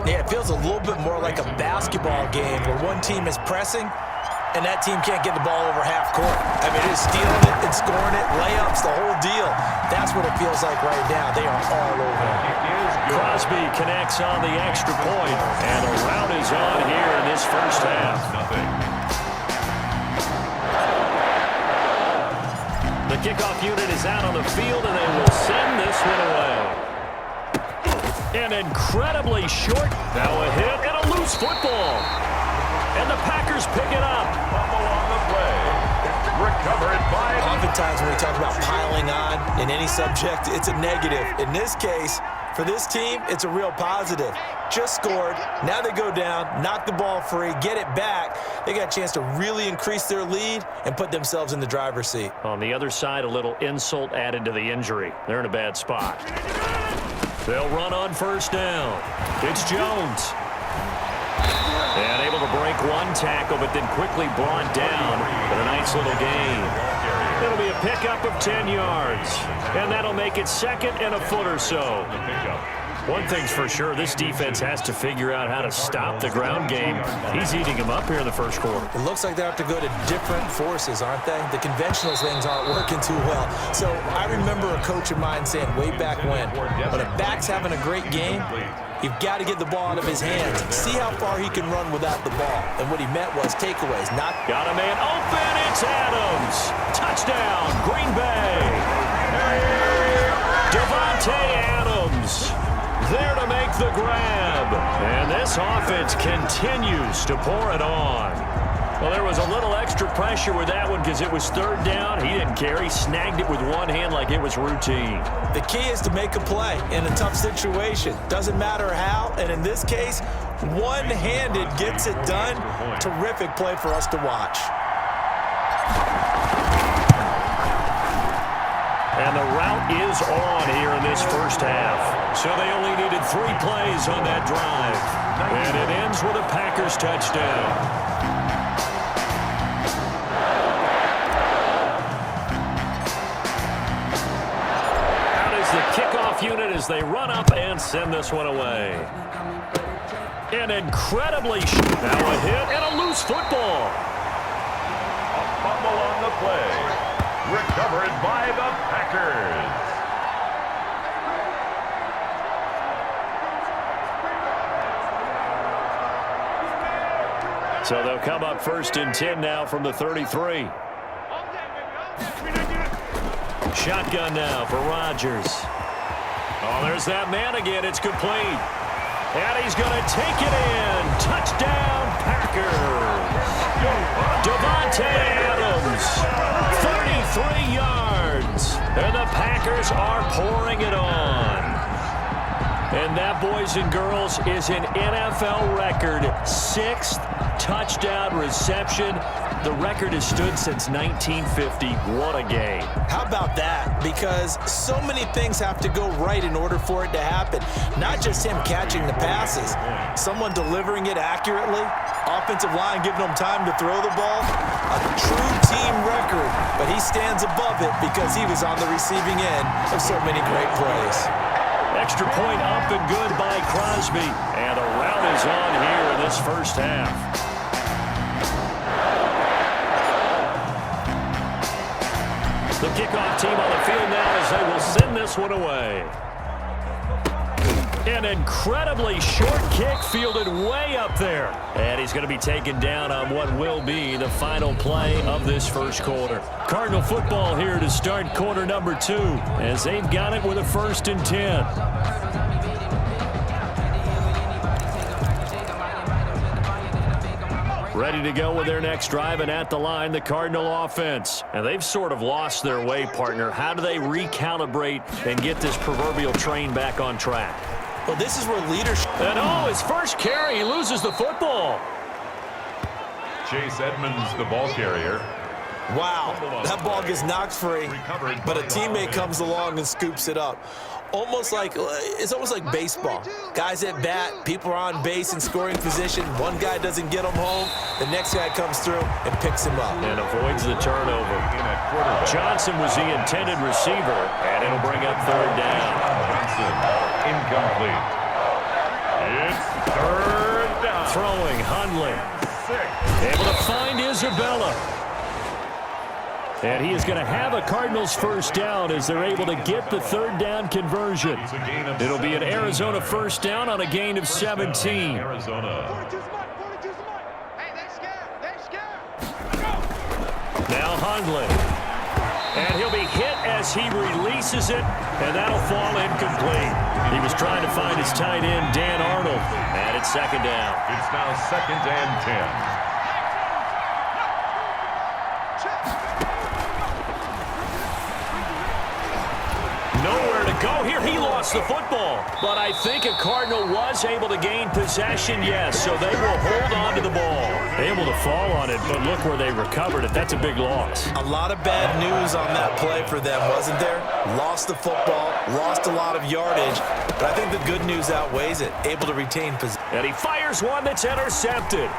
Yeah, it feels a little bit more like a basketball game where one team is pressing and that team can't get the ball over half court. I mean, it is stealing it and scoring it, layups, the whole deal. That's what it feels like right now. They are all over it. Crosby connects on the extra point, and a rout is on here in this first half. The kickoff unit is out on the field, and they will send this one away. An incredibly short, now a hit, and a loose football. And the Packers pick it up. Fumble on the play. Recovered by... Oftentimes when we talk about piling on in any subject, it's a negative. In this case, for this team, it's a real positive. Just scored. Now they go down, knock the ball free, get it back. They got a chance to really increase their lead and put themselves in the driver's seat. On the other side, a little insult added to the injury. They're in a bad spot. They'll run on first down. It's Jones. And able to break one tackle, but then quickly brought down for a nice little gain. It'll be a pickup of 10 yards. And that'll make it second and a foot or so. One thing's for sure, this defense has to figure out how to stop the ground game. He's eating them up here in the first quarter. It looks like they have to go to different forces, aren't they? The conventional things aren't working too well. So I remember a coach of mine saying way back when a back's having a great game, you've got to get the ball out of his hands. See how far he can run without the ball. And what he meant was takeaways, not... Got a man open, it's Adams. Touchdown, Green Bay. Devontae Adams there to make the grab. And this offense continues to pour it on. Well, there was a little extra pressure with that one because it was third down. He didn't care. He snagged it with one hand like it was routine. The key is to make a play in a tough situation. Doesn't matter how, and in this case, one-handed gets it done. Terrific play for us to watch. And the route is on here in this first half. So they only needed 3 plays on that drive. And it ends with a Packers touchdown. The kickoff unit as they run up and send this one away. An incredibly now a hit and a loose football. A fumble on the play. Recovered by the Packers. So they'll come up first and 10 now from the 33. Shotgun now for Rodgers. Oh, there's that man again. It's complete. And he's going to take it in. Touchdown, Packers. Devontae Adams, 33 yards. And the Packers are pouring it on. And that, boys and girls, is an NFL record 6th touchdown reception. The record has stood since 1950. What a game. How about that? Because so many things have to go right in order for it to happen. Not just him catching the passes. Someone delivering it accurately. Offensive line giving him time to throw the ball. A true team record. But he stands above it because he was on the receiving end of so many great plays. Extra point up and good by Crosby. And a rout is on here in this first half. The kickoff team on the field now as they will send this one away. An incredibly short kick fielded way up there. And he's going to be taken down on what will be the final play of this first quarter. Cardinal football here to start quarter number 2 as they've got it with a 1st and 10. Ready to go with their next drive, and at the line, the Cardinal offense. And they've sort of lost their way, partner. How do they recalibrate and get this proverbial train back on track? Well, this is where leadership... And his first carry, he loses the football. Chase Edmonds, the ball carrier. Wow, that ball gets knocked free, but a teammate comes along and scoops it up. It's almost like baseball. Guys at bat, people are on base in scoring position. One guy doesn't get him home. The next guy comes through and picks him up. And avoids the turnover. Johnson was the intended receiver, and it'll bring up third down. Johnson, incomplete. It's throwing, Hundley. Able to find Isabella. And he is going to have a Cardinals first down as they're able to get the third down conversion. It'll be an Arizona first down on a gain of 17. Now Hundley. And he'll be hit as he releases it, and that'll fall incomplete. He was trying to find his tight end, Dan Arnold, and it's second down. It's now 2nd and 10. Nowhere to go here. He lost the football. But I think a Cardinal was able to gain possession, yes, so they will hold on to the ball. Able to fall on it, but look where they recovered it. That's a big loss. A lot of bad news on that play for them, wasn't there? Lost the football, lost a lot of yardage, but I think the good news outweighs it. Able to retain possession. And he fires one that's intercepted.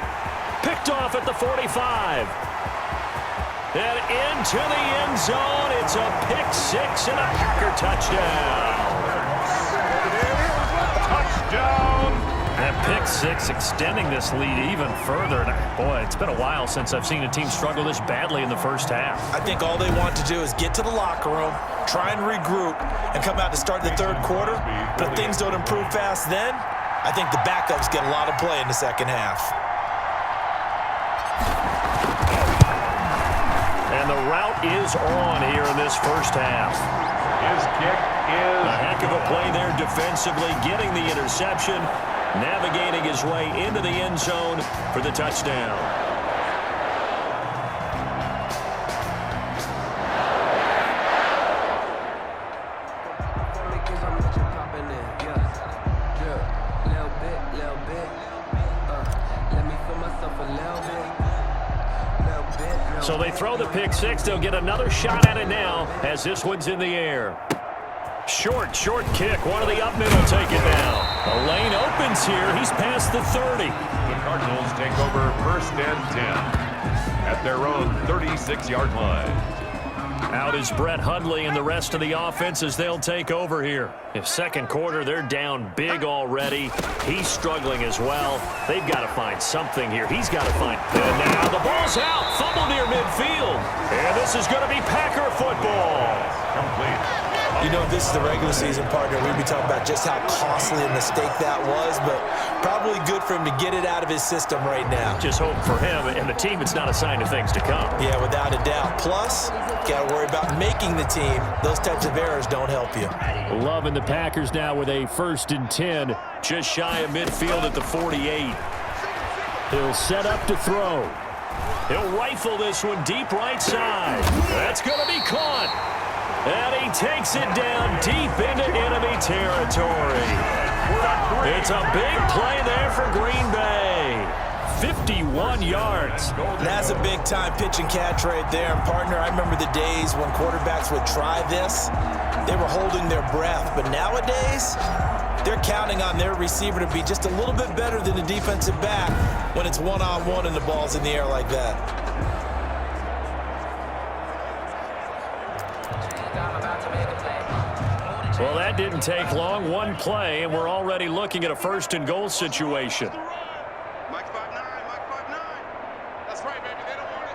Picked off at the 45. And into the end zone. It's a pick-6 and a Packer touchdown. Touchdown. That pick-6 extending this lead even further. And boy, it's been a while since I've seen a team struggle this badly in the first half. I think all they want to do is get to the locker room, try and regroup, and come out to start the third quarter. But if things don't improve fast then, I think the backups get a lot of play in the second half. And the route is on here in this first half. His kick is a heck of a play there defensively, getting the interception, navigating his way into the end zone for the touchdown. So they throw the pick-6. They'll get another shot at it now as this one's in the air. Short kick. One of the up men will take it now. A lane opens here. He's past the 30. the Cardinals take over 1st and 10 at their own 36-yard line. Out is Brett Hundley and the rest of the offense as they'll take over here. If second quarter, they're down big already. He's struggling as well. They've got to find something here. He's got to find. And now the ball's out. Fumble near midfield. And this is going to be Packer football. Complete. You know, this is the regular season, partner. We'd be talking about just how costly a mistake that was, but probably good for him to get it out of his system right now. Just hope for him and the team it's not a sign of things to come. Yeah, without a doubt. Plus, got to worry about making the team. Those types of errors don't help you. Loving the Packers now with a 1st and 10, just shy of midfield at the 48. He'll set up to throw. He'll rifle this one deep right side. That's going to be caught. And he takes it down deep into enemy territory. It's a big play there for Green Bay. 51 yards. That's a big-time pitch and catch right there. And, partner, I remember the days when quarterbacks would try this. They were holding their breath. But nowadays, they're counting on their receiver to be just a little bit better than the defensive back when it's one-on-one and the ball's in the air like that. Well, that didn't take long. One play, and we're already looking at a 1st and goal situation. Mike 5'9", Mike 5'9". That's right, baby. They don't want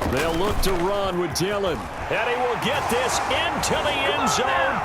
it. They'll look to run with Dillon. And he will get this into the end zone.